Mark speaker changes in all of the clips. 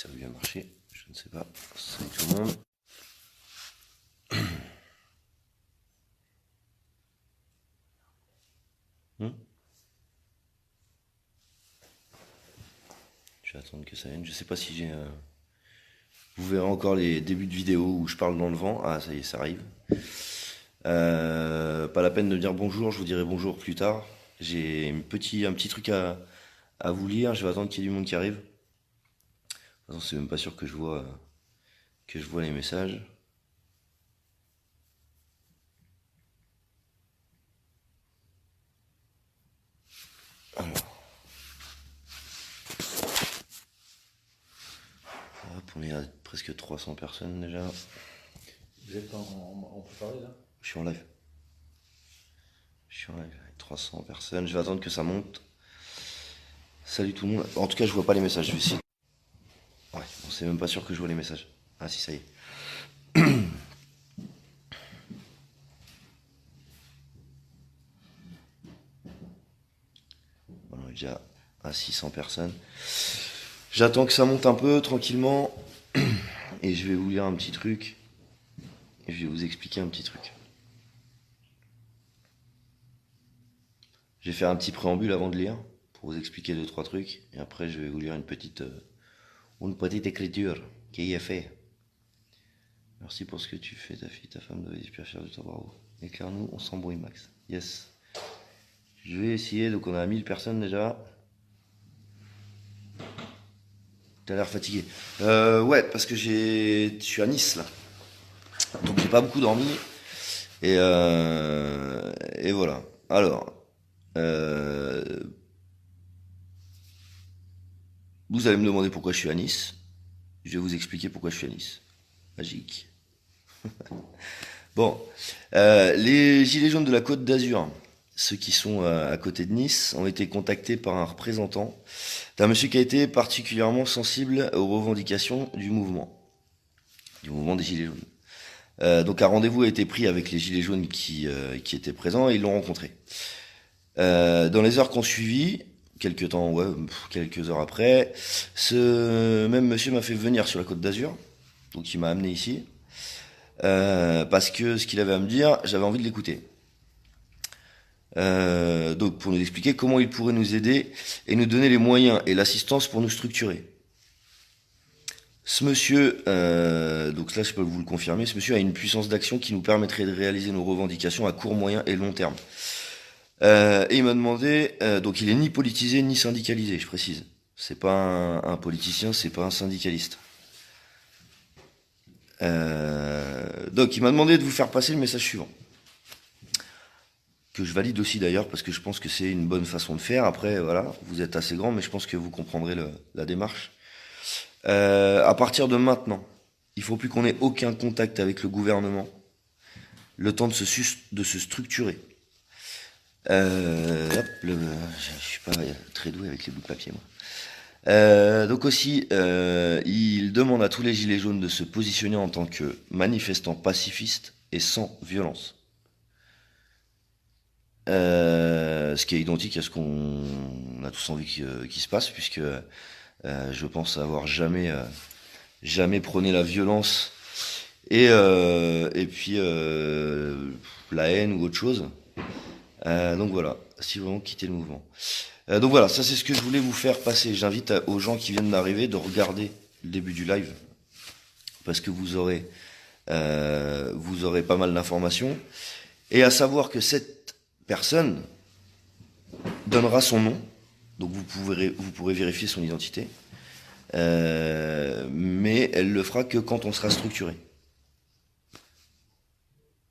Speaker 1: ça a bien marché, je ne sais pas. Salut tout le monde. Hmm. Je vais attendre que ça vienne. Je sais pas si j'ai. Vous verrez encore les débuts de vidéo où je parle dans le vent. Ah, ça y est, ça arrive. Pas la peine de me dire bonjour, je vous dirai bonjour plus tard. J'ai un petit truc à vous lire. Je vais attendre qu'il y ait du monde qui arrive. De toute façon, c'est même pas sûr que je vois les messages. Hop, on est à presque 300 personnes déjà.
Speaker 2: Vous êtes on peut parler là?
Speaker 1: Je suis en live. Je suis en live avec 300 personnes. Je vais attendre que ça monte. Salut tout le monde. En tout cas, je vois pas les messages. Je vais essayer. Ouais, bon, c'est même pas sûr que je vois les messages. Ah si, ça y est. Voilà, on est déjà à 600 personnes. J'attends que ça monte un peu tranquillement. Et je vais vous lire un petit truc. Et je vais vous expliquer un petit truc. Je vais faire un petit préambule avant de lire. Pour vous expliquer deux, trois trucs. Et après, je vais vous lire une petite écriture qui y est faite. Merci pour ce que tu fais, ta fille, ta femme doit être super fière de toi, bravo. Éclaire-nous, on s'embrouille, Max. Yes. Je vais essayer, donc on a 1000 personnes déjà. T'as l'air fatigué. Ouais, parce que je suis à Nice là. Donc j'ai pas beaucoup dormi. Et voilà. Alors, euh, vous allez me demander pourquoi je suis à Nice. Je vais vous expliquer pourquoi je suis à Nice. Magique. Bon, les Gilets jaunes de la Côte d'Azur, ceux qui sont à côté de Nice, ont été contactés par un représentant d'un monsieur qui a été particulièrement sensible aux revendications du mouvement des Gilets jaunes. Donc un rendez-vous a été pris avec les Gilets jaunes qui étaient présents et ils l'ont rencontré. Dans les heures qu'on suivi, quelques heures après, ce même monsieur m'a fait venir sur la Côte d'Azur, donc il m'a amené ici. Parce que ce qu'il avait à me dire, j'avais envie de l'écouter. Donc pour nous expliquer comment il pourrait nous aider et nous donner les moyens et l'assistance pour nous structurer. Ce monsieur, donc là je peux vous le confirmer, ce monsieur a une puissance d'action qui nous permettrait de réaliser nos revendications à court, moyen et long terme. Et il m'a demandé, donc il est ni politisé ni syndicalisé, je précise. C'est pas un politicien, c'est pas un syndicaliste. Donc il m'a demandé de vous faire passer le message suivant. Que je valide aussi d'ailleurs parce que je pense que c'est une bonne façon de faire. Après, voilà, vous êtes assez grand, mais je pense que vous comprendrez la démarche. À partir de maintenant, il faut plus qu'on ait aucun contact avec le gouvernement. Le temps de se structurer. Je suis pas très doué avec les bouts de papier, moi. Donc aussi, il demande à tous les gilets jaunes de se positionner en tant que manifestants pacifistes et sans violence. Ce qui est identique à ce qu'on a tous envie qu'il se passe, puisque je pense avoir jamais prôné la violence et puis la haine ou autre chose. Donc voilà, si vraiment quitter le mouvement. Donc voilà, ça c'est ce que je voulais vous faire passer. J'invite aux gens qui viennent d'arriver de regarder le début du live, parce que vous aurez pas mal d'informations. Et à savoir que cette personne donnera son nom, donc vous pourrez vérifier son identité, mais elle le fera que quand on sera structuré.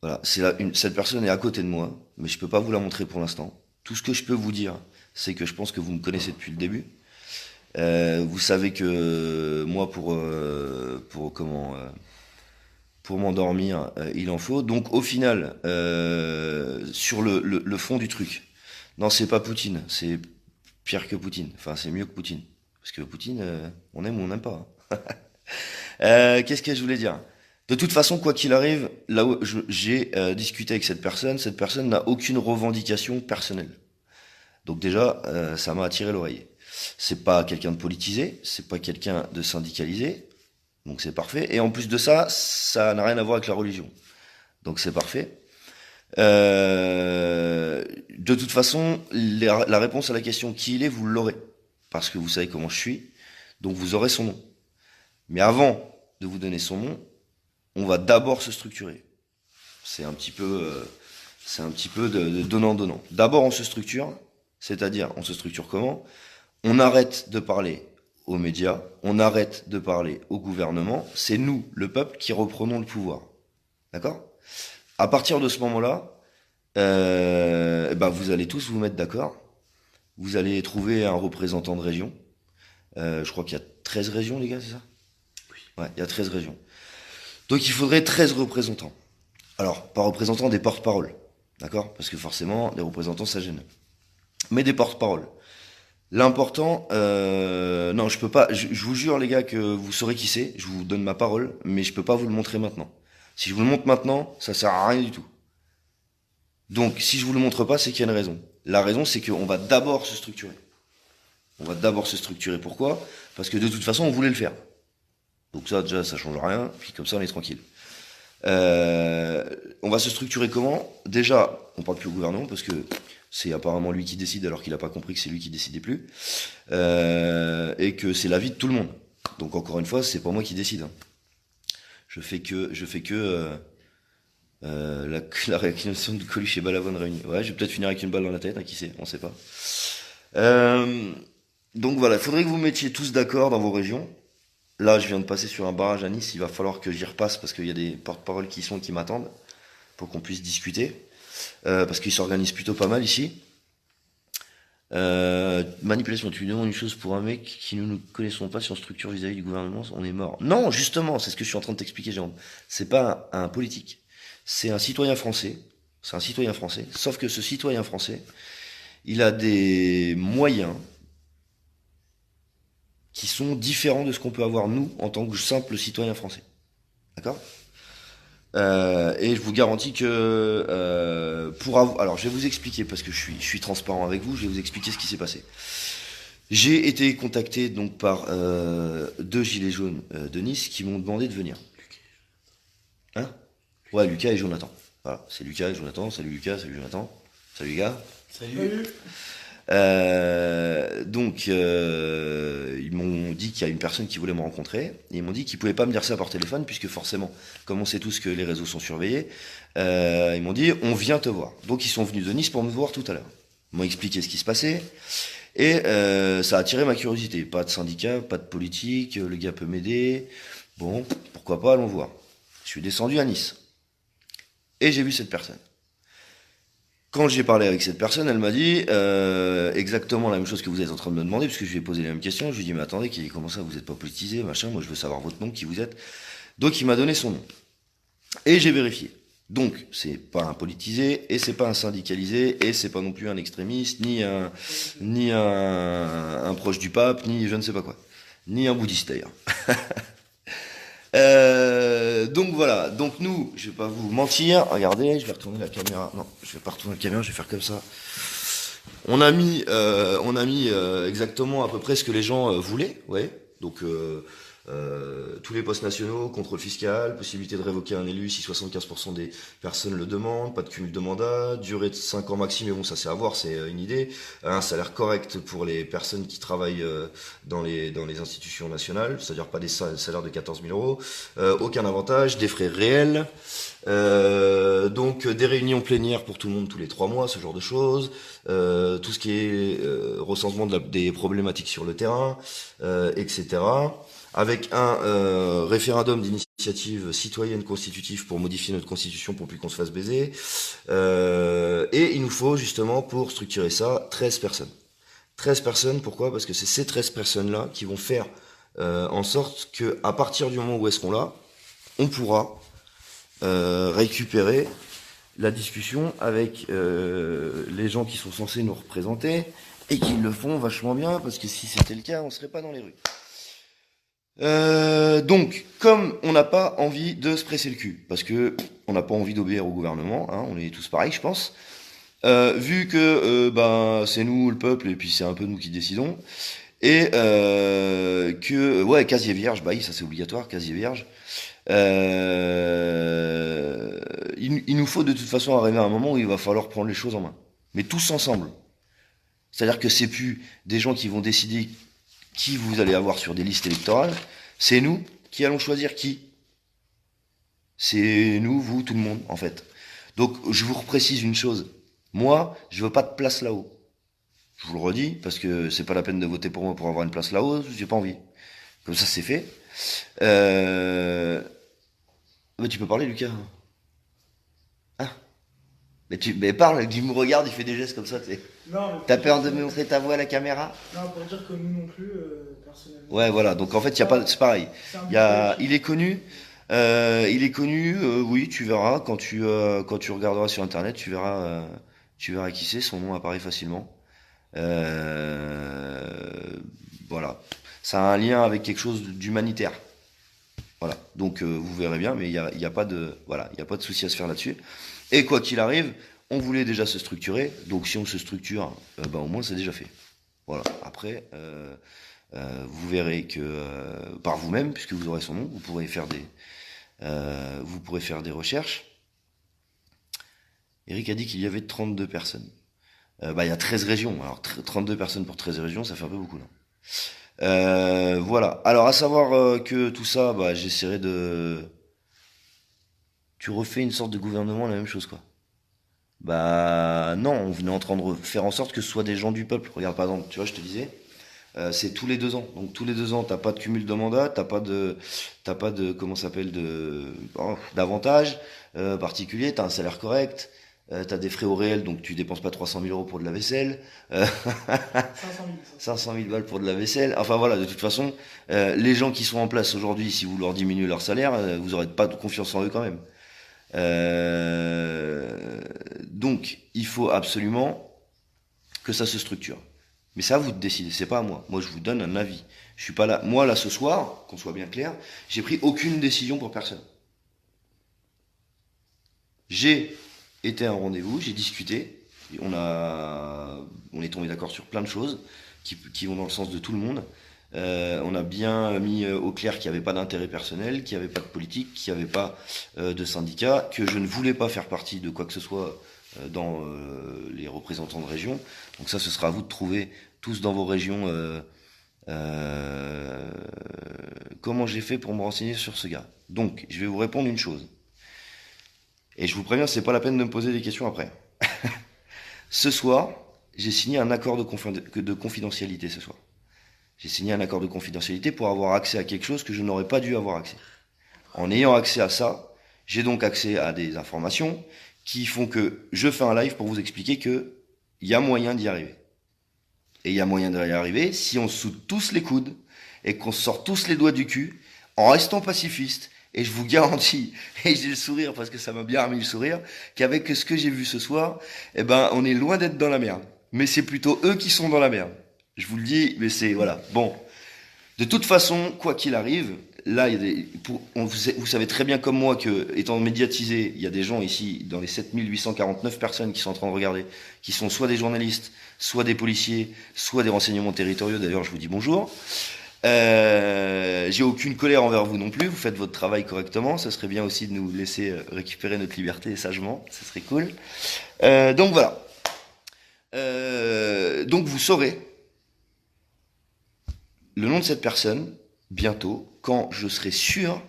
Speaker 1: Voilà, cette personne est à côté de moi, mais je peux pas vous la montrer pour l'instant. Tout ce que je peux vous dire, c'est que je pense que vous me connaissez depuis le début. Vous savez que moi, pour m'endormir, il en faut. Donc au final, sur le fond du truc, non, c'est pas Poutine, c'est pire que Poutine. Enfin, c'est mieux que Poutine. Parce que Poutine, on aime ou on n'aime pas. Hein. Qu'est-ce que je voulais dire? De toute façon, quoi qu'il arrive, là où j'ai discuté avec cette personne n'a aucune revendication personnelle. Donc déjà, ça m'a attiré l'oreille. C'est pas quelqu'un de politisé, c'est pas quelqu'un de syndicalisé, donc c'est parfait. Et en plus de ça, ça n'a rien à voir avec la religion, donc c'est parfait. De toute façon, la réponse à la question qui il est, vous l'aurez, parce que vous savez comment je suis, donc vous aurez son nom. Mais avant de vous donner son nom, on va d'abord se structurer. C'est un petit peu de donnant-donnant. D'abord, on se structure, c'est-à-dire, on se structure comment? On arrête de parler aux médias, on arrête de parler au gouvernement, c'est nous, le peuple, qui reprenons le pouvoir. D'accord? À partir de ce moment-là, vous allez tous vous mettre d'accord, vous allez trouver un représentant de région. Je crois qu'il y a 13 régions, les gars, c'est ça? Ouais, il y a 13 régions. Donc il faudrait 13 représentants. Alors, pas représentants, des porte-paroles. D'accord? Parce que forcément, des représentants, ça gêne. Mais des porte-paroles. L'important, non, je peux pas, je vous jure, les gars, que vous saurez qui c'est, je vous donne ma parole, mais je peux pas vous le montrer maintenant. Si je vous le montre maintenant, ça sert à rien du tout. Donc, si je vous le montre pas, c'est qu'il y a une raison. La raison, c'est qu'on va d'abord se structurer. On va d'abord se structurer. Pourquoi? Parce que de toute façon, on voulait le faire. Donc ça, déjà, ça change rien, puis comme ça, on est tranquille. On va se structurer comment? Déjà, on parle plus au gouvernement parce que c'est apparemment lui qui décide alors qu'il n'a pas compris que c'est lui qui décidait plus et que c'est l'avis de tout le monde. Donc encore une fois, c'est pas moi qui décide. Hein. Je fais que la réactivation de Coluche et Balavoine réunis. Ouais, je vais peut-être finir avec une balle dans la tête, hein, qui sait, on sait pas. Donc voilà, il faudrait que vous mettiez tous d'accord dans vos régions. Là, je viens de passer sur un barrage à Nice, il va falloir que j'y repasse parce qu'il y a des porte-paroles qui m'attendent pour qu'on puisse discuter. Parce qu'ils s'organisent plutôt pas mal ici. Manipulation, tu lui demandes une chose pour un mec qui nous ne connaissons pas sur structure vis-à-vis du gouvernement, on est mort. Non, justement, c'est ce que je suis en train de t'expliquer, Jérôme. C'est pas un politique, c'est un citoyen français. C'est un citoyen français, sauf que ce citoyen français, il a des moyens qui sont différents de ce qu'on peut avoir nous en tant que simple citoyen français. D'accord? Et je vous garantis que alors je vais vous expliquer parce que je suis transparent avec vous, je vais vous expliquer ce qui s'est passé. J'ai été contacté donc par deux gilets jaunes de Nice qui m'ont demandé de venir. Hein? Ouais, Lucas et Jonathan. Voilà, c'est Lucas et Jonathan. Salut Lucas, salut Jonathan. Salut les gars.
Speaker 2: Salut.
Speaker 1: Ils m'ont dit qu'il y a une personne qui voulait me rencontrer, et ils m'ont dit qu'ils pouvaient pas me dire ça par téléphone, puisque forcément, comme on sait tous que les réseaux sont surveillés, ils m'ont dit, on vient te voir. Donc ils sont venus de Nice pour me voir tout à l'heure. Ils m'ont expliqué ce qui se passait, et ça a attiré ma curiosité. Pas de syndicat, pas de politique, le gars peut m'aider. Bon, pourquoi pas, allons voir. Je suis descendu à Nice, et j'ai vu cette personne. Quand j'ai parlé avec cette personne, elle m'a dit exactement la même chose que vous êtes en train de me demander, puisque je lui ai posé les mêmes questions. Je lui ai dit, mais attendez, comment ça, vous n'êtes pas politisé, machin, moi je veux savoir votre nom, qui vous êtes. Donc il m'a donné son nom. Et j'ai vérifié. Donc c'est pas un politisé, et c'est pas un syndicalisé, et c'est pas non plus un extrémiste, ni un proche du pape, ni je ne sais pas quoi. Ni un bouddhiste d'ailleurs. Donc voilà, donc nous, je vais pas vous mentir, regardez, je vais retourner la caméra, non, je vais pas retourner la caméra, je vais faire comme ça. On a mis exactement à peu près ce que les gens voulaient, ouais, donc tous les postes nationaux, contrôle fiscal, possibilité de révoquer un élu si 75% des personnes le demandent, pas de cumul de mandat, durée de 5 ans maximum, mais bon ça c'est à voir, c'est une idée, un salaire correct pour les personnes qui travaillent dans les institutions nationales, c'est-à-dire pas des salaires de 14 000 euros, aucun avantage, des frais réels, donc des réunions plénières pour tout le monde tous les 3 mois, ce genre de choses, tout ce qui est recensement des problématiques sur le terrain, etc., avec un référendum d'initiative citoyenne constitutive pour modifier notre constitution pour plus qu'on se fasse baiser. Et il nous faut justement, pour structurer ça, 13 personnes. 13 personnes, pourquoi? Parce que c'est ces 13 personnes-là qui vont faire en sorte que, à partir du moment où est-ce qu'on l'a, on pourra récupérer la discussion avec les gens qui sont censés nous représenter et qui le font vachement bien, parce que si c'était le cas, on serait pas dans les rues. Donc, comme on n'a pas envie de se presser le cul, parce que on n'a pas envie d'obéir au gouvernement, hein, on est tous pareils, je pense. Vu que c'est nous le peuple et puis c'est un peu nous qui décidons, Et casier vierge, bah oui, ça c'est obligatoire, casier vierge. Il nous faut de toute façon arriver à un moment où il va falloir prendre les choses en main. Mais tous ensemble. C'est-à-dire que c'est plus des gens qui vont décider qui vous allez avoir sur des listes électorales, c'est nous qui allons choisir qui. C'est nous, vous, tout le monde, en fait. Donc, je vous reprécise une chose. Moi, je veux pas de place là-haut. Je vous le redis, parce que c'est pas la peine de voter pour moi pour avoir une place là-haut, j'ai pas envie. Comme ça, c'est fait. Mais tu peux parler, Lucas. Ah, mais parle, il me regarde, il fait des gestes comme ça, tu sais.
Speaker 3: Non, mais
Speaker 1: T'as peur de me montrer ta voix à la caméra?
Speaker 3: pour dire que nous non plus, personnellement.
Speaker 1: Ouais, voilà. Donc en fait, y a pas, c'est pareil.
Speaker 3: C'est un but collectif.
Speaker 1: Il est connu. Oui, tu verras quand tu regarderas sur internet, tu verras qui c'est. Son nom apparaît facilement. Euh, voilà. Ça a un lien avec quelque chose d'humanitaire. Voilà. Donc vous verrez bien, mais il y a pas de, voilà, il y a pas de souci à se faire là-dessus. Et quoi qu'il arrive, on voulait déjà se structurer. Donc si on se structure, ben au moins c'est déjà fait. Voilà. Après. Vous verrez que par vous-même, puisque vous aurez son nom, vous pourrez faire des recherches. Eric a dit qu'il y avait 32 personnes. Il y a 13 régions. Alors 32 personnes pour 13 régions, ça fait un peu beaucoup, non? Voilà. Alors à savoir que tout ça, j'essaierai de... Tu refais une sorte de gouvernement, la même chose, quoi. Bah non, on venait en train de faire en sorte que ce soit des gens du peuple. Regarde par exemple, tu vois, je te disais, c'est tous les 2 ans. Donc tous les 2 ans, t'as pas de cumul de mandat, t'as pas de, comment ça s'appelle, d'avantages particuliers. T'as un salaire correct, t'as des frais au réel, donc tu dépenses pas 300 000 euros pour de la vaisselle,
Speaker 3: 500 000.
Speaker 1: 500 000 balles pour de la vaisselle. Enfin voilà, de toute façon, les gens qui sont en place aujourd'hui, si vous leur diminuez leur salaire, vous aurez pas de confiance en eux quand même. Donc il faut absolument que ça se structure. Mais ça, vous décidez, c'est pas à moi. Moi, je vous donne un avis. Je suis pas là. Moi, là, ce soir, qu'on soit bien clair, j'ai pris aucune décision pour personne. J'ai été à un rendez-vous, j'ai discuté, on est tombé d'accord sur plein de choses qui vont dans le sens de tout le monde. On a bien mis au clair qu'il n'y avait pas d'intérêt personnel, qu'il n'y avait pas de politique, qu'il n'y avait pas de syndicat, que je ne voulais pas faire partie de quoi que ce soit dans les représentants de région. Donc ça, ce sera à vous de trouver tous dans vos régions comment j'ai fait pour me renseigner sur ce gars. Donc, je vais vous répondre une chose. Et je vous préviens, c'est pas la peine de me poser des questions après. Ce soir, j'ai signé un accord de confidentialité ce soir. J'ai signé un accord de confidentialité pour avoir accès à quelque chose que je n'aurais pas dû avoir accès. En ayant accès à ça, j'ai donc accès à des informations qui font que je fais un live pour vous expliquer que il y a moyen d'y arriver. Et il y a moyen d'y arriver si on se soude tous les coudes et qu'on se sort tous les doigts du cul en restant pacifiste. Et je vous garantis, et j'ai le sourire parce que ça m'a bien remis le sourire, qu'avec ce que j'ai vu ce soir, on est loin d'être dans la merde. Mais c'est plutôt eux qui sont dans la merde. Je vous le dis, mais c'est, voilà. Bon. De toute façon, quoi qu'il arrive, là, vous savez très bien comme moi que, étant médiatisé, il y a des gens ici, dans les 7849 personnes qui sont en train de regarder, qui sont soit des journalistes, soit des policiers, soit des renseignements territoriaux. D'ailleurs, je vous dis bonjour. J'ai aucune colère envers vous non plus. Vous faites votre travail correctement. Ce serait bien aussi de nous laisser récupérer notre liberté sagement. Ce serait cool. Donc voilà. Donc vous saurez le nom de cette personne bientôt, quand je serai sûr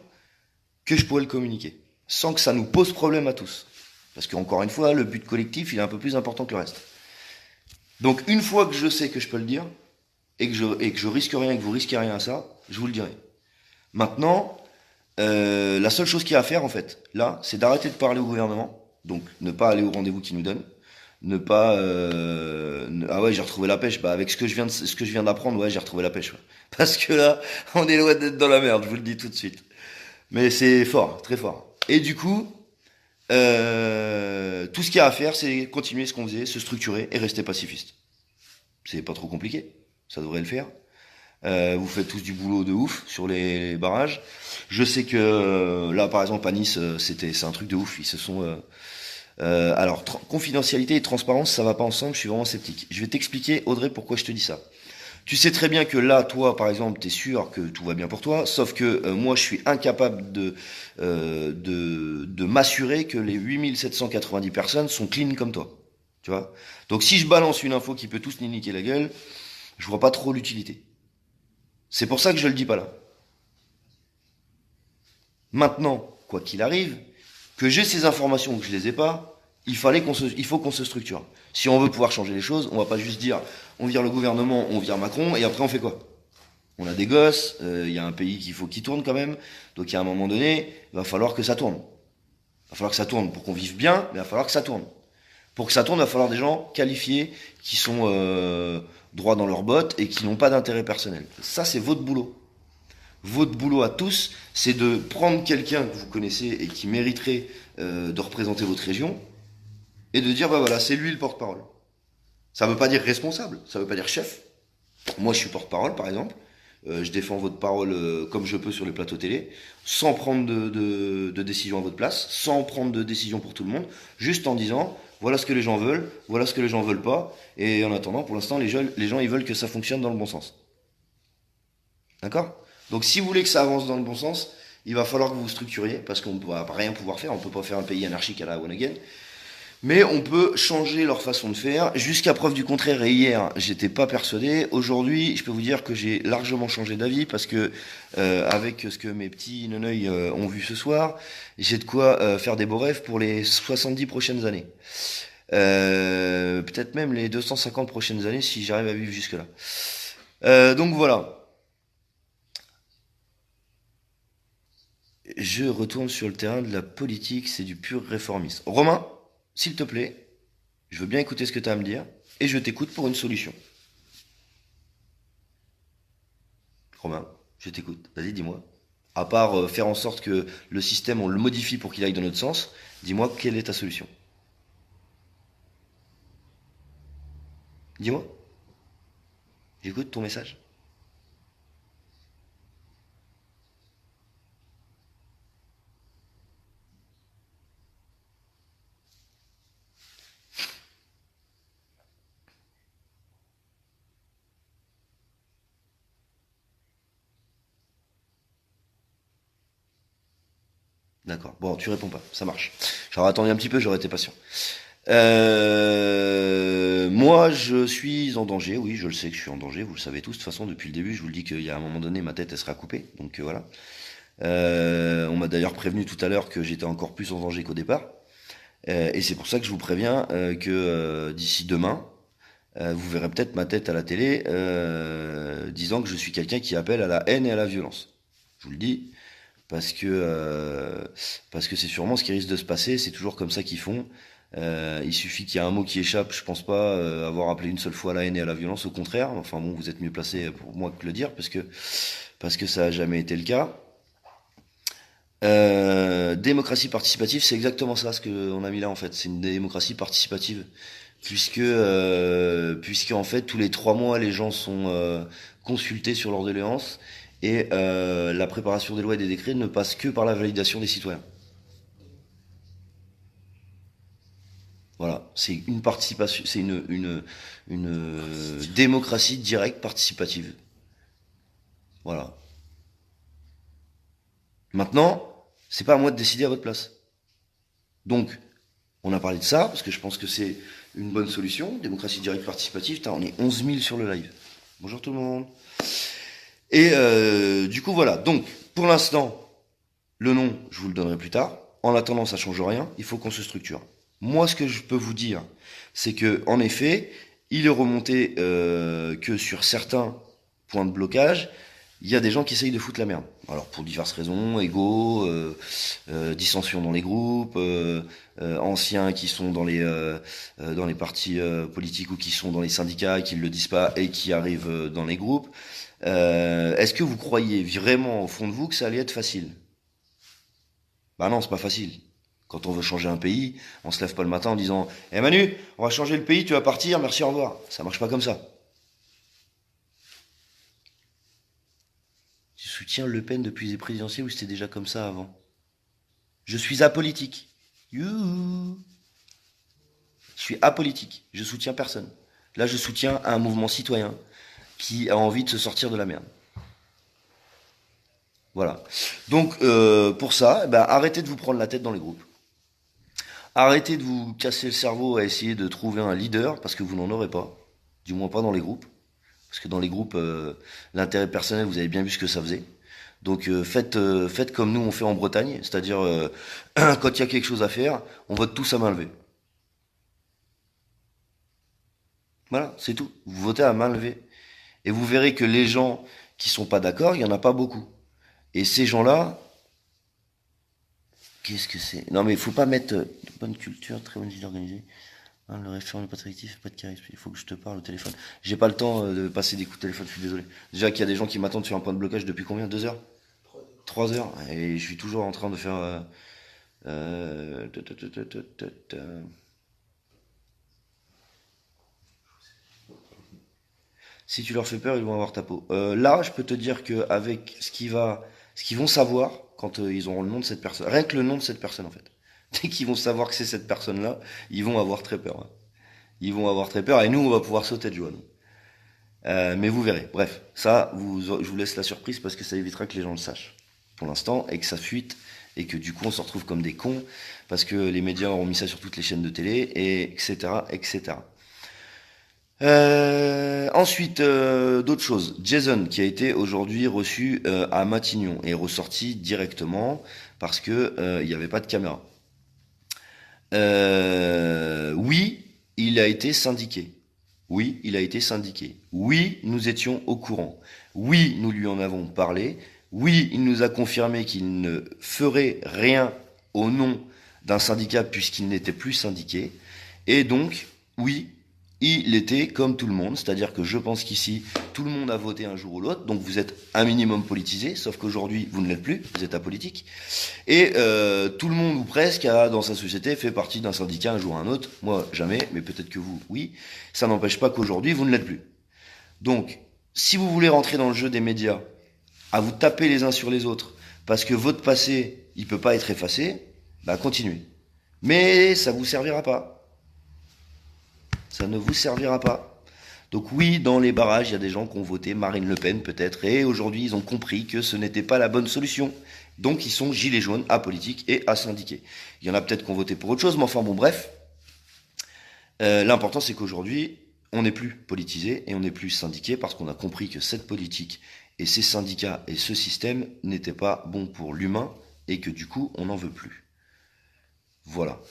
Speaker 1: que je pourrai le communiquer, sans que ça nous pose problème à tous. Parce qu'encore une fois, le but collectif, il est un peu plus important que le reste. Donc une fois que je sais que je peux le dire, et que je risque rien, et que vous risquez rien à ça, je vous le dirai. Maintenant, la seule chose qu'il y a à faire, en fait, là, c'est d'arrêter de parler au gouvernement, donc ne pas aller au rendez-vous qu'il nous donne, ne pas ah ouais, j'ai retrouvé la pêche, avec ce que je viens d'apprendre, ouais, j'ai retrouvé la pêche, ouais. Parce que là, on est loin d'être dans la merde, je vous le dis tout de suite. Mais c'est fort, très fort. Et du coup, tout ce qu'il y a à faire, c'est continuer ce qu'on faisait, se structurer et rester pacifiste. C'est pas trop compliqué, ça devrait le faire. Vous faites tous du boulot de ouf sur les barrages. Je sais que là, par exemple, à Nice, c'est un truc de ouf. Ils se sont alors, confidentialité et transparence, ça va pas ensemble, je suis vraiment sceptique. Je vais t'expliquer, Audrey, pourquoi je te dis ça. Tu sais très bien que là, toi, par exemple, tu es sûr que tout va bien pour toi, sauf que moi, je suis incapable de m'assurer que les 8790 personnes sont clean comme toi. Tu vois? Donc si je balance une info qui peut tous nous niquer la gueule, je vois pas trop l'utilité. C'est pour ça que je le dis pas là. Maintenant, quoi qu'il arrive, que j'ai ces informations ou que je les ai pas, il faut qu'on se structure. Si on veut pouvoir changer les choses, on va pas juste dire on vire le gouvernement, on vire Macron et après on fait quoi? On a des gosses, il y a un pays qui tourne quand même, donc à un moment donné, il va falloir que ça tourne. Il va falloir que ça tourne pour qu'on vive bien, mais il va falloir que ça tourne. Pour que ça tourne, il va falloir des gens qualifiés, qui sont droits dans leurs bottes et qui n'ont pas d'intérêt personnel. Ça, c'est votre boulot. Votre boulot à tous, c'est de prendre quelqu'un que vous connaissez et qui mériterait de représenter votre région et de dire, bah voilà, c'est lui le porte-parole. Ça ne veut pas dire responsable, ça ne veut pas dire chef. Moi, je suis porte-parole, par exemple. Je défends votre parole comme je peux sur les plateaux télé, sans prendre de décision à votre place, sans prendre de décision pour tout le monde, juste en disant, voilà ce que les gens veulent, voilà ce que les gens veulent pas, et en attendant, pour l'instant, les gens, ils veulent que ça fonctionne dans le bon sens. D'accord? Donc si vous voulez que ça avance dans le bon sens, il va falloir que vous vous structuriez, parce qu'on ne va rien pouvoir faire, on ne peut pas faire un pays anarchique à la One Again, mais on peut changer leur façon de faire, jusqu'à preuve du contraire, et hier, j'étais pas persuadé, aujourd'hui, je peux vous dire que j'ai largement changé d'avis, parce que, avec ce que mes petits neneuils ont vu ce soir, j'ai de quoi faire des beaux rêves pour les 70 prochaines années. Peut-être même les 250 prochaines années, si j'arrive à vivre jusque-là. Donc voilà. Je retourne sur le terrain de la politique, c'est du pur réformisme. Romain, s'il te plaît, je veux bien écouter ce que tu as à me dire, et je t'écoute pour une solution. Romain, je t'écoute. Vas-y, dis-moi. À part faire en sorte que le système, on le modifie pour qu'il aille dans notre sens, dis-moi quelle est ta solution. Dis-moi. J'écoute ton message. D'accord. Bon, tu réponds pas. Ça marche. J'aurais attendu un petit peu, j'aurais été patient. Moi, je suis en danger. Oui, je le sais que je suis en danger. Vous le savez tous. De toute façon, depuis le début, je vous le dis qu'il y a un moment donné, ma tête, elle sera coupée. Donc voilà. On m'a d'ailleurs prévenu tout à l'heure que j'étais encore plus en danger qu'au départ. Et c'est pour ça que je vous préviens que d'ici demain, vous verrez peut-être ma tête à la télé disant que je suis quelqu'un qui appelle à la haine et à la violence. Je vous le dis parce que c'est sûrement ce qui risque de se passer. C'est toujours comme ça qu'ils font. Il suffit qu'il y ait un mot qui échappe. Je pense pas avoir appelé une seule fois à la haine et à la violence. Au contraire. Enfin bon, vous êtes mieux placé pour moi que le dire parce que ça a jamais été le cas. Démocratie participative, c'est exactement ça ce qu'on a mis là en fait. C'est une démocratie participative, puisque en fait tous les 3 mois les gens sont consultés sur leur doléance et la préparation des lois et des décrets ne passe que par la validation des citoyens. Voilà, c'est une participation, c'est une démocratie directe participative. Voilà. Maintenant, c'est pas à moi de décider à votre place. Donc, on a parlé de ça, parce que je pense que c'est une bonne solution. Démocratie directe participative, on est 11 000 sur le live. Bonjour tout le monde. Et du coup, voilà. Donc, pour l'instant, le nom, je vous le donnerai plus tard. En attendant, ça change rien. Il faut qu'on se structure. Moi, ce que je peux vous dire, c'est que, en effet, il est remonté que sur certains points de blocage, il y a des gens qui essayent de foutre la merde. Alors pour diverses raisons, égaux, dissensions dans les groupes, anciens qui sont dans les partis politiques ou qui sont dans les syndicats et qui ne le disent pas et qui arrivent dans les groupes. Est-ce que vous croyez vraiment au fond de vous que ça allait être facile? Bah non, c'est pas facile. Quand on veut changer un pays, on se lève pas le matin en disant « Manu, on va changer le pays, tu vas partir, merci, au revoir ». Ça marche pas comme ça. Je soutiens Le Pen depuis les présidentielles ou c'était déjà comme ça avant? Je suis apolitique. Youhou. Je suis apolitique. Je soutiens personne. Là, je soutiens un mouvement citoyen qui a envie de se sortir de la merde. Voilà. Donc, pour ça, arrêtez de vous prendre la tête dans les groupes. Arrêtez de vous casser le cerveau à essayer de trouver un leader, parce que vous n'en aurez pas. Du moins pas dans les groupes. Parce que dans les groupes, l'intérêt personnel, vous avez bien vu ce que ça faisait. Donc faites comme nous on fait en Bretagne, c'est-à-dire quand il y a quelque chose à faire, on vote tous à main levée. Voilà, c'est tout. Vous votez à main levée. Et vous verrez que les gens qui sont pas d'accord, il y en a pas beaucoup. Et ces gens-là, qu'est-ce que c'est? Non mais il faut pas mettre bonne culture, très bonne vie organisée. Hein, le référent n'est pas très actif, pas de charisme. Il faut que je te parle au téléphone. J'ai pas le temps de passer des coups de téléphone, je suis désolé. Déjà qu'il y a des gens qui m'attendent sur un point de blocage depuis combien? 2 heures? 3 heures. Et je suis toujours en train de faire... Si tu leur fais peur, ils vont avoir ta peau. Là, je peux te dire qu'avec ce qu'ils vont savoir quand ils auront le nom de cette personne, rien que le nom de cette personne en fait, dès qu'ils vont savoir que c'est cette personne-là, ils vont avoir très peur. Hein. Ils vont avoir très peur et nous, on va pouvoir sauter de joie. Mais vous verrez. Bref, ça, je vous laisse la surprise parce que ça évitera que les gens le sachent pour l'instant et que ça fuite et que du coup on se retrouve comme des cons parce que les médias auront mis ça sur toutes les chaînes de télé et etc. etc. Ensuite, d'autres choses. Jason, qui a été aujourd'hui reçu à Matignon, est ressorti directement parce que il n'y avait pas de caméra. Oui, il a été syndiqué. Oui, il a été syndiqué. Oui, nous étions au courant. Oui, nous lui en avons parlé. Oui, il nous a confirmé qu'il ne ferait rien au nom d'un syndicat puisqu'il n'était plus syndiqué. Et donc, oui, il était comme tout le monde, c'est-à-dire que je pense qu'ici, tout le monde a voté un jour ou l'autre, donc vous êtes un minimum politisé, sauf qu'aujourd'hui, vous ne l'êtes plus, vous êtes apolitique. Et tout le monde, ou presque, a, dans sa société, fait partie d'un syndicat un jour ou un autre. Moi, jamais, mais peut-être que vous, oui. Ça n'empêche pas qu'aujourd'hui, vous ne l'êtes plus. Donc, si vous voulez rentrer dans le jeu des médias, à vous taper les uns sur les autres, parce que votre passé, il peut pas être effacé, bah continuez. Mais ça vous servira pas. Ça ne vous servira pas. Donc oui, dans les barrages, il y a des gens qui ont voté Marine Le Pen peut-être, et aujourd'hui ils ont compris que ce n'était pas la bonne solution. Donc ils sont gilets jaunes, apolitiques et asyndiqués. Il y en a peut-être qui ont voté pour autre chose, mais enfin bon bref. L'important c'est qu'aujourd'hui, on n'est plus politisé et on n'est plus syndiqué parce qu'on a compris que cette politique et ces syndicats et ce système n'étaient pas bons pour l'humain et que du coup on n'en veut plus. Voilà.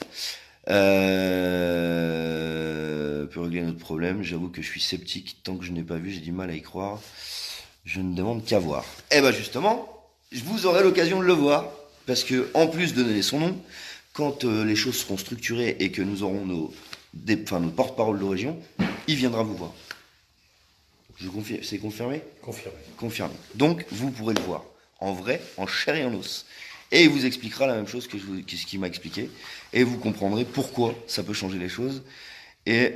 Speaker 1: Peut régler notre problème. J'avoue que je suis sceptique. Tant que je n'ai pas vu, j'ai du mal à y croire. Je ne demande qu'à voir. Eh ben justement, vous aurez l'occasion de le voir. Parce que, en plus de donner son nom, quand les choses seront structurées et que nous aurons nos porte-parole de région, il viendra vous voir. C'est confirmé?
Speaker 2: Confirmé.
Speaker 1: Confirmé. Donc, vous pourrez le voir. En vrai, en chair et en os. Et il vous expliquera la même chose que ce qu'il m'a expliqué. Et vous comprendrez pourquoi ça peut changer les choses. Et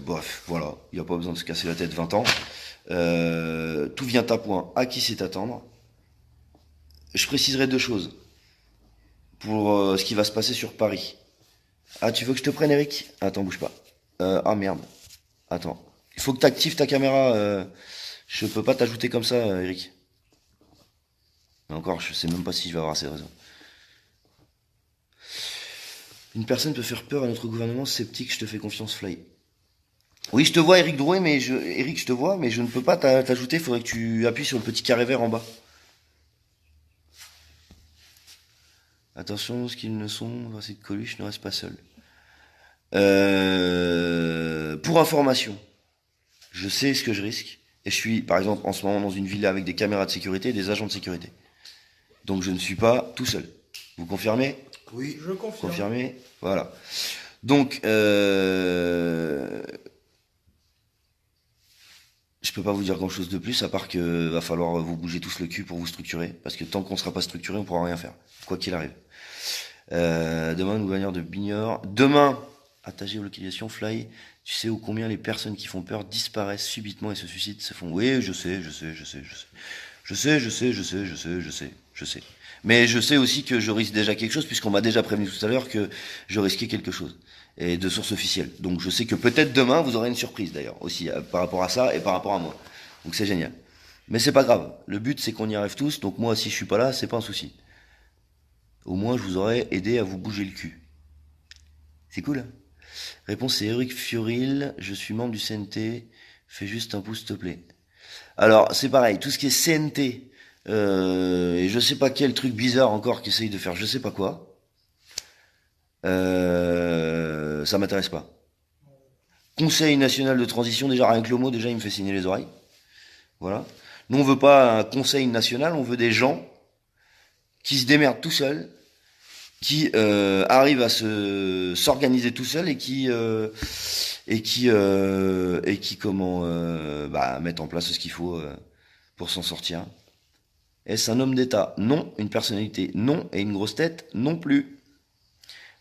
Speaker 1: bref, voilà. Il n'y a pas besoin de se casser la tête 20 ans. Tout vient à point. À qui c'est attendre? Je préciserai 2 choses. Pour ce qui va se passer sur Paris. Ah, tu veux que je te prenne, Eric? Attends, bouge pas. Ah merde. Attends. Il faut que tu actives ta caméra. Je peux pas t'ajouter comme ça, Eric. Mais encore, je sais même pas si je vais avoir assez de raisons. Une personne peut faire peur à notre gouvernement sceptique, je te fais confiance, Fly. Oui, je te vois, Eric Drouet, Eric, je te vois, mais je ne peux pas t'ajouter, il faudrait que tu appuies sur le petit carré vert en bas. Attention, ce qu'ils ne sont, dans cette Coluche ne reste pas seul. Pour information, je sais ce que je risque, et je suis, par exemple, en ce moment dans une villa avec des caméras de sécurité et des agents de sécurité. Donc je ne suis pas tout seul. Vous confirmez?
Speaker 3: Oui, je confirme.
Speaker 1: Confirmé? Voilà. Donc, je peux pas vous dire grand chose de plus, à part que va falloir vous bouger tous le cul pour vous structurer, parce que tant qu'on sera pas structuré, on pourra rien faire, quoi qu'il arrive. Demain, nous gagnons de Bignor. Demain, à ta géolocalisation, Fly, tu sais où combien les personnes qui font peur disparaissent subitement et se suicident, se font. Oui, je sais. Je sais. Mais je sais aussi que je risque déjà quelque chose, puisqu'on m'a déjà prévenu tout à l'heure que je risquais quelque chose. Et de source officielle. Donc je sais que peut-être demain, vous aurez une surprise d'ailleurs, aussi, par rapport à ça et par rapport à moi. Donc c'est génial. Mais c'est pas grave. Le but, c'est qu'on y arrive tous. Donc moi, si je suis pas là, c'est pas un souci. Au moins, je vous aurais aidé à vous bouger le cul. C'est cool, hein. Réponse, c'est Eric Fioril. Je suis membre du CNT. Fais juste un pouce, s'il te plaît. Alors, c'est pareil, tout ce qui est CNT, et je sais pas quel truc bizarre encore qui essaye de faire je sais pas quoi, ça m'intéresse pas. Conseil national de transition, déjà rien que le mot, déjà il me fait signer les oreilles. Voilà. Nous on veut pas un conseil national, on veut des gens qui se démerdent tout seuls, qui arrivent à se s'organiser tout seuls et qui comment bah, mettent en place ce qu'il faut pour s'en sortir. Est-ce un homme d'État? Non. Une personnalité? Non. Et une grosse tête? Non plus.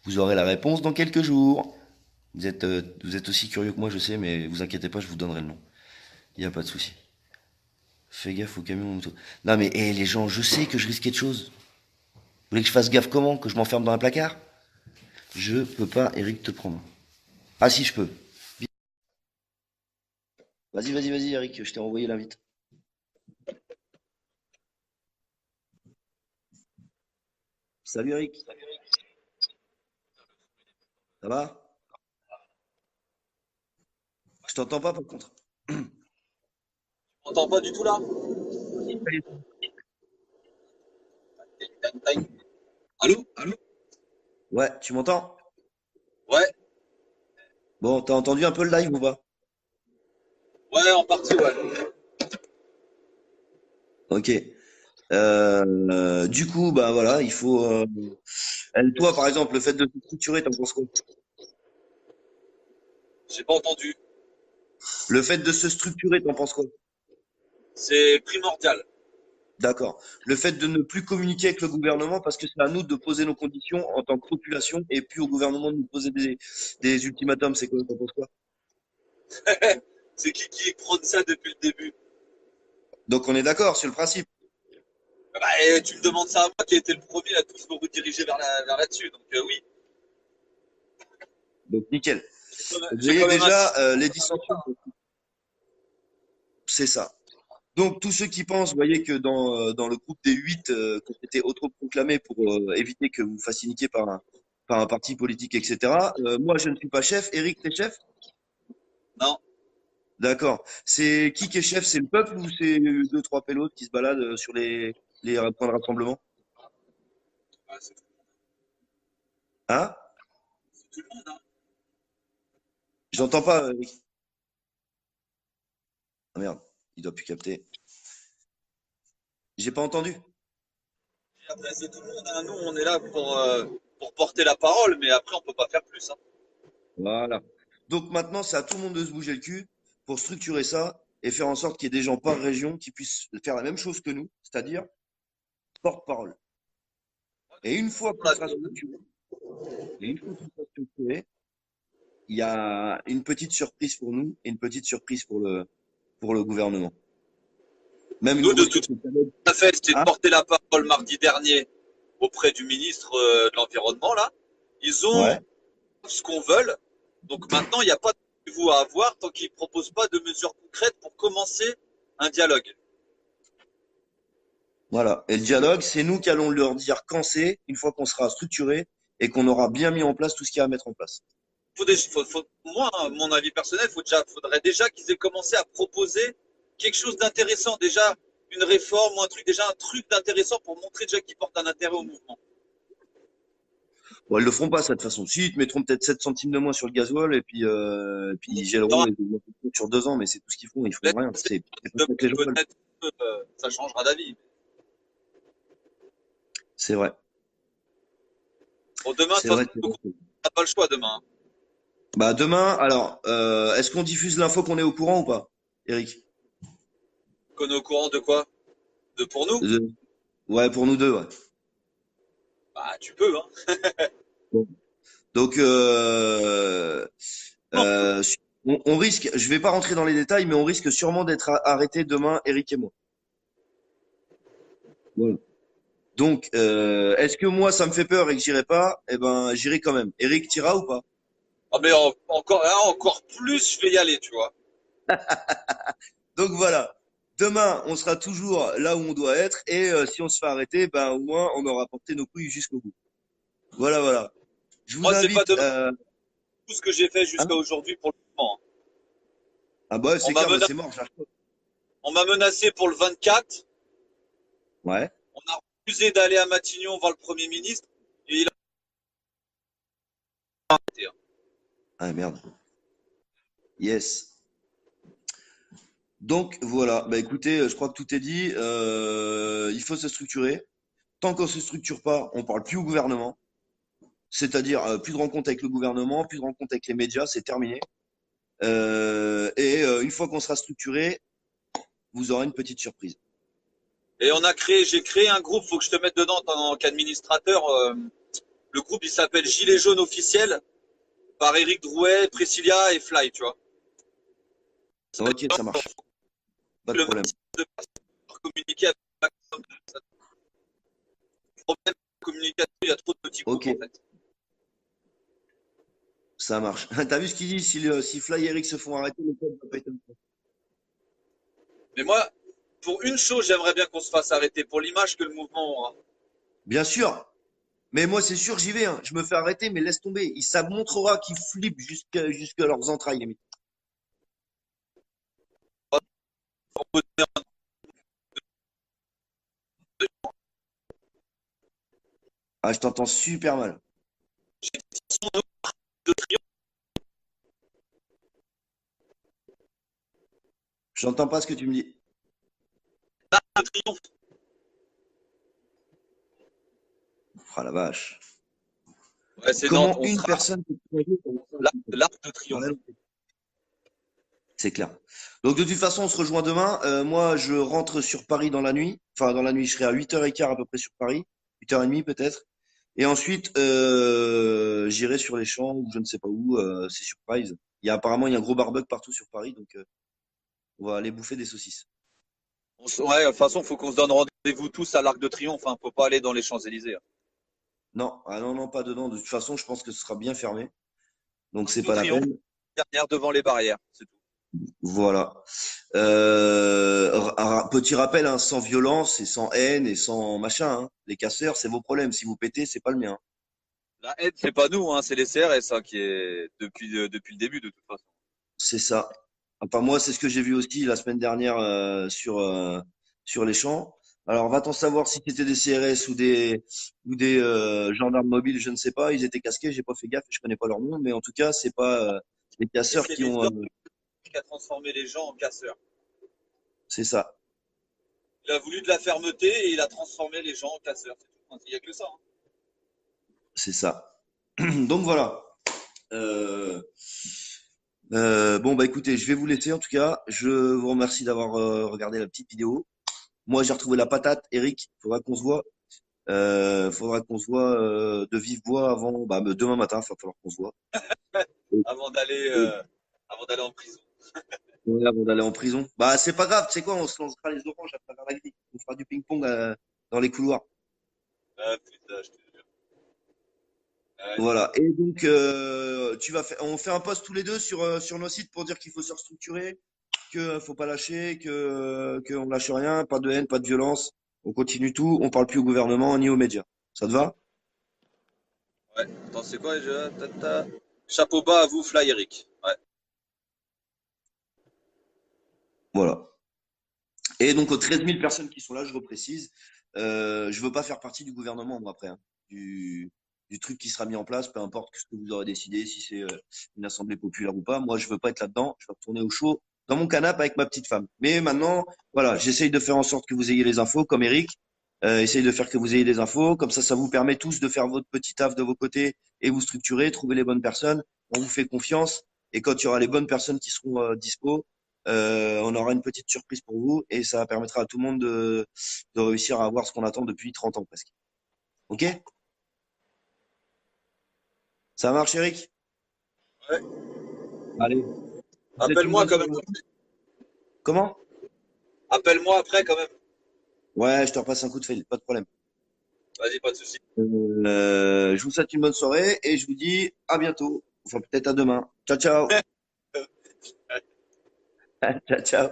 Speaker 1: Vous aurez la réponse dans quelques jours. Vous êtes aussi curieux que moi, je sais, mais vous inquiétez pas, je vous donnerai le nom. Il n'y a pas de souci. Fais gaffe au camion moto. Non mais les gens, je sais que je risque quelque chose. Vous voulez que je fasse gaffe comment? Que je m'enferme dans un placard? Je peux pas, Eric, te prendre. Ah si, je peux. Vas-y, Eric, je t'ai envoyé l'invite. Salut Eric, ça va? Je t'entends pas par contre.
Speaker 4: M'entends pas du tout là? Allô? Allô?
Speaker 1: Ouais, tu m'entends?
Speaker 4: Ouais,
Speaker 1: Bon, t'as entendu un peu le live ou pas?
Speaker 4: ouais, en partie, ouais.
Speaker 1: Ok. Du coup, bah voilà, il faut. Toi, par exemple, le fait de te structurer, t'en penses quoi?
Speaker 4: J'ai pas entendu.
Speaker 1: Le fait de se structurer, t'en penses quoi?
Speaker 4: C'est primordial.
Speaker 1: D'accord. Le fait de ne plus communiquer avec le gouvernement parce que c'est à nous de poser nos conditions en tant que population et puis au gouvernement de nous poser des ultimatums, c'est quoi? T'en penses quoi?
Speaker 4: C'est qui prône ça depuis le début?
Speaker 1: Donc on est d'accord sur le principe.
Speaker 4: Bah, tu me demandes ça à moi qui a été le premier à tous me rediriger vers là-dessus. Donc oui,
Speaker 1: Donc nickel. Vous
Speaker 4: j'ai
Speaker 1: voyez
Speaker 4: quand même un
Speaker 1: déjà
Speaker 4: site.
Speaker 1: les dissensions, c'est ça. Donc tous ceux qui pensent, vous voyez que dans le groupe des 8 qui ont été autoproclamés pour éviter que vous fassiez niquer par un parti politique, etc. Moi, je ne suis pas chef. Eric, t'es chef?
Speaker 4: Non,
Speaker 1: D'accord. C'est qui est chef? C'est le peuple ou c'est deux, trois pélotes qui se baladent sur les points de rassemblement?
Speaker 4: ah,
Speaker 1: Hein?
Speaker 4: c'est tout le monde. Hein.
Speaker 1: J'entends pas, Eric. Ah merde, il doit plus capter. J'ai pas entendu.
Speaker 4: Et après, c'est tout le monde. Hein. Nous, on est là pour porter la parole, mais après, on peut pas faire plus. Hein.
Speaker 1: Voilà. Donc maintenant, c'est à tout le monde de se bouger le cul pour structurer ça et faire en sorte qu'il y ait des gens par région qui puissent faire la même chose que nous, c'est-à-dire porte-parole. Et une fois qu'on
Speaker 4: Voilà.
Speaker 1: sera structuré, et une fois qu'on sera structuré, il y a une petite surprise pour nous et une petite surprise pour le gouvernement. Même une
Speaker 4: Nous, de
Speaker 1: grosse
Speaker 4: toute
Speaker 1: surprise.
Speaker 4: façon, fait, c'était de
Speaker 1: Ah,
Speaker 4: porter la parole mardi dernier auprès du ministre de l'Environnement, là. Ils ont
Speaker 1: ouais.
Speaker 4: ce qu'on veut. Donc maintenant, il n'y a pas de rendez-vous à avoir tant qu'ils ne proposent pas de mesures concrètes pour commencer un dialogue.
Speaker 1: Voilà. Et le dialogue, c'est nous qui allons leur dire quand c'est, une fois qu'on sera structuré et qu'on aura bien mis en place tout ce qu'il y a à mettre en place.
Speaker 4: Moi, mon avis personnel, faudrait déjà qu'ils aient commencé à proposer quelque chose d'intéressant, déjà une réforme ou un truc, déjà un truc d'intéressant pour montrer déjà qu'ils portent un intérêt au mouvement.
Speaker 1: Bon, ils le feront pas, ça, de toute façon. Si, ils te mettront peut-être 7 centimes de moins sur le gasoil et puis ils gèleront les augmentations sur 2 ans, mais c'est tout ce qu'ils font, ils feront rien. C'est pas ça que les gens veulent.
Speaker 4: Peut-être ça changera d'avis.
Speaker 1: C'est vrai.
Speaker 4: Bon, demain, de
Speaker 1: C'est
Speaker 4: toute façon,
Speaker 1: vrai. C'est
Speaker 4: on
Speaker 1: vrai.
Speaker 4: n'a pas le choix demain. Hein.
Speaker 1: Bah, demain, alors, est-ce qu'on diffuse l'info qu'on est au courant ou pas, Eric?
Speaker 4: Qu'on est au courant de quoi? De pour nous?
Speaker 1: Euh, ouais, pour nous deux, ouais.
Speaker 4: Bah, tu peux, hein.
Speaker 1: Bon. Donc,
Speaker 4: Non,
Speaker 1: euh, on risque, je vais pas rentrer dans les détails, mais on risque sûrement d'être arrêté demain, Eric et moi. Voilà. Donc, est-ce que moi, ça me fait peur et que j'irai pas? Eh ben, j'irai quand même. Eric, t'iras ou pas?
Speaker 4: Ah, mais encore, là, encore plus, je vais y aller, tu vois.
Speaker 1: Donc voilà. Demain, on sera toujours là où on doit être et si on se fait arrêter, ben au moins on aura porté nos couilles jusqu'au bout. Voilà, voilà. Je vous
Speaker 4: Moi, c'est pas
Speaker 1: invite.
Speaker 4: demain tout ce que j'ai fait
Speaker 1: Hein.
Speaker 4: jusqu'à aujourd'hui pour le moment.
Speaker 1: Ah bah
Speaker 4: On
Speaker 1: c'est
Speaker 4: m'a
Speaker 1: clair, bah,
Speaker 4: menacé,
Speaker 1: c'est mort. J'arrive.
Speaker 4: on m'a menacé pour le 24.
Speaker 1: Ouais.
Speaker 4: On a refusé d'aller à Matignon voir le Premier ministre. Et il a arrêté, hein.
Speaker 1: Ah merde. Yes. Donc voilà. Bah écoutez, je crois que tout est dit. Il faut se structurer. Tant qu'on se structure pas, on parle plus au gouvernement. C'est-à-dire plus de rencontres avec le gouvernement, plus de rencontres avec les médias, c'est terminé. Une fois qu'on sera structuré, vous aurez une petite surprise.
Speaker 4: Et j'ai créé un groupe, faut que je te mette dedans en tant qu'administrateur. Le groupe, il s'appelle Gilets jaunes officiel par Eric Drouet, Priscilla et Fly, tu vois.
Speaker 1: Ok, ça marche. Pas de
Speaker 4: Le
Speaker 1: problème.
Speaker 4: maximum de personnes pour communiquer avec le maximum de personnes. Le problème de communication, il y a trop de petits groupes,
Speaker 1: Ok,
Speaker 4: en fait.
Speaker 1: ça marche. T'as vu ce qu'il dit? Si Fly et Eric se font arrêter, le code va pas être comme ça.
Speaker 4: Mais moi, pour une chose, j'aimerais bien qu'on se fasse arrêter, pour l'image que le mouvement aura.
Speaker 1: Bien sûr. Mais moi, c'est sûr, j'y vais. Hein. Je me fais arrêter, mais laisse tomber. Ça montrera qu'ils flippent jusqu'à leurs entrailles, limite. Ah, je t'entends super mal.
Speaker 4: De triomphe,
Speaker 1: Je n'entends pas ce que tu me dis.
Speaker 4: de triomphe.
Speaker 1: Ah la vache.
Speaker 4: Ouais, c'est Nantes,
Speaker 1: Comment
Speaker 4: on
Speaker 1: une
Speaker 4: sera
Speaker 1: personne peut te tromper comme ça?
Speaker 4: l'arc de
Speaker 1: Ouais,
Speaker 4: triomphe.
Speaker 1: c'est clair. Donc de toute façon, on se rejoint demain. Moi, je rentre sur Paris dans la nuit. Enfin, dans la nuit, je serai à 8h15 à peu près sur Paris. 8h30 peut-être. Et ensuite, j'irai sur les champs ou je ne sais pas où. C'est surprise. Apparemment, il y a un gros barbecue partout sur Paris. Donc, on va aller bouffer des saucisses.
Speaker 4: Ouais, de toute façon, faut qu'on se donne rendez-vous tous à l'Arc de Triomphe, hein. Faut pas aller dans les Champs-Élysées, hein.
Speaker 1: Non, ah non, non, pas dedans. De toute façon, je pense que ce sera bien fermé. Donc, c'est
Speaker 4: De
Speaker 1: pas la
Speaker 4: Triomphe,
Speaker 1: peine.
Speaker 4: dernière devant les barrières, c'est tout.
Speaker 1: Voilà. Petit rappel, hein, sans violence et sans haine et sans machin. Hein. Les casseurs, c'est vos problèmes. Si vous pétez, c'est pas le mien.
Speaker 4: La aide, c'est pas nous, hein, c'est les CRS, hein, qui est depuis le début de toute façon.
Speaker 1: C'est ça. Enfin, moi, c'est ce que j'ai vu aussi la semaine dernière sur les champs. Alors, va-t-on savoir si c'était des CRS ou des gendarmes mobiles, je ne sais pas. Ils étaient casqués, j'ai pas fait gaffe, je connais pas leur nom, mais en tout cas, c'est pas les
Speaker 4: Et
Speaker 1: casseurs
Speaker 4: c'est
Speaker 1: qui
Speaker 4: les
Speaker 1: ont.
Speaker 4: hommes qui a transformé les gens en casseurs.
Speaker 1: C'est ça,
Speaker 4: Il a voulu de la fermeté et il a transformé les gens en casseurs. C'est tout. Il n'y a que ça, hein.
Speaker 1: c'est ça. Donc voilà. Euh, bon, bah écoutez, je vais vous laisser en tout cas. Je vous remercie d'avoir regardé la petite vidéo. Moi, j'ai retrouvé la patate. Eric, faudra qu'on se voit. Faudra qu'on se voit de vive voix avant, bah, demain matin, il va falloir qu'on se voit. Et-
Speaker 4: avant d'aller
Speaker 1: et-
Speaker 4: euh, avant d'aller en prison.
Speaker 1: ouais, avant d'aller en prison. Bah, c'est pas grave, tu sais quoi, on se lancera les oranges à travers la grille. On fera du ping-pong dans les couloirs.
Speaker 4: Ah, putain, je te jure. Ouais,
Speaker 1: Voilà. Et donc, on fait un post tous les deux sur nos sites pour dire qu'il faut se restructurer, que faut pas lâcher, qu'on lâche rien, pas de haine, pas de violence. On continue tout, on parle plus au gouvernement ni aux médias. Ça te va?
Speaker 4: ouais. Attends, c'est quoi déjà? Chapeau bas à vous, Fly Eric. Ouais.
Speaker 1: Voilà. Et donc aux 13 000 personnes qui sont là, je reprécise, je veux pas faire partie du gouvernement, moi, après, hein, du, du truc qui sera mis en place, peu importe ce que vous aurez décidé, si c'est une assemblée populaire ou pas. Moi, je veux pas être là-dedans. Je vais retourner au chaud dans mon canapé avec ma petite femme. Mais maintenant, voilà, j'essaye de faire en sorte que vous ayez les infos, comme Eric. Essaye de faire que vous ayez des infos. Comme ça vous permet tous de faire votre petit taf de vos côtés et vous structurer, trouver les bonnes personnes. On vous fait confiance. Et quand il y aura les bonnes personnes qui seront dispo, on aura une petite surprise pour vous et ça permettra à tout le monde de réussir à avoir ce qu'on attend depuis 30 ans presque. Ok? Ça marche, Eric?
Speaker 4: Ouais.
Speaker 1: Allez. Je vous souhaite une
Speaker 4: Appelle-moi
Speaker 1: bonne
Speaker 4: quand même.
Speaker 1: soirée. Comment?
Speaker 4: Appelle-moi après quand même.
Speaker 1: Ouais, je te repasse un coup de fil, pas de problème.
Speaker 4: Vas-y, pas de souci.
Speaker 1: Je vous souhaite une bonne soirée et je vous dis à bientôt. Enfin, peut-être à demain. Ciao, ciao. Ciao, ciao.